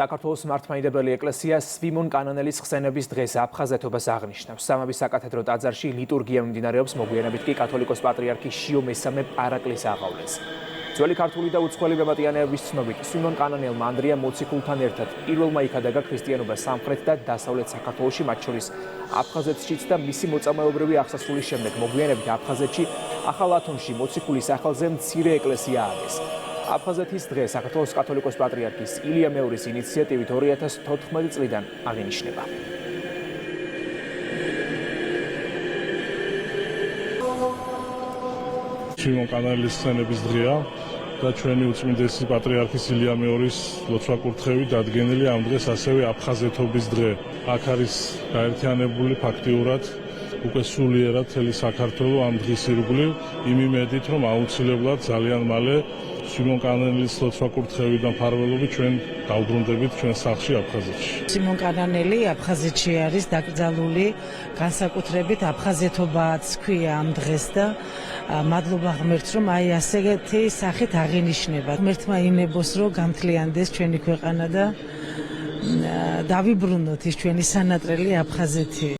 საქართველოს მართლმადიდებელი ეკლესია სვიმონ კანანელის ხსენების დღეს აფხაზეთობას აღნიშნავს. სამების საკათედრო ტაძარში ლიტურგია მიმდინარეობს, მოგვიანებით კი კათოლიკოს პატრიარქი შიო მესამე პარაკლეს აღავლეს. ძველი ქართული და უცხოელი მემატიანეების ცნობით, სვიმონ კანანელმა ანდრია მოციქულთან ერთად პირველმა იქადაგა ქრისტიანობა სამხრეთ და დასავლეთ საქართველოში, მათ შორის აფხაზეთშიც და მისი მოწამეობრივი აღსასრულის შემდეგ მოგვიანებით აფხაზეთში ახალ ათონში მოციქულის სახელზე მცირე ეკლესია ააგეს. აფხაზეთის დღე საქართველოს კათოლიკოს პატრიარქის ილია მეორის ინიციატივით 2014 წლიდან აღინიშნება. სვიმონ კანანელის ხსენების დღეა და ჩვენი უწმინდესი პატრიარქის ილია მეორის ლოცვა-კურთხევით დადგენილი ამ დღეს ასევე აფხაზეთობის დღე. აქ არის გაერთიანებული ფაქტიურად უკვე სულიერად მთელი საქართველო ამ დღის ირგვლივ, იმ იმედით, რომ აუცილებლად ძალიან მალე სვიმონ კანანელის ლოცვა-კურთხევით და მფარველობით ჩვენ დავბრუნდებით ჩვენ სახლში აფხაზეთში. სვიმონ კანანელი აფხაზეთში არის დაკრძალული, განსაკუთრებით აფხაზეთობაც ქვია ამ დღეს და მადლობა ღმერთს, რომ აი ასეთი სახით აღინიშნება. ღმერთმა ინებოს, რომ გამთლიანდეს ჩვენი ქვეყანა და დავიბრუნოთ ის ჩვენი სანატრელი აფხაზეთი.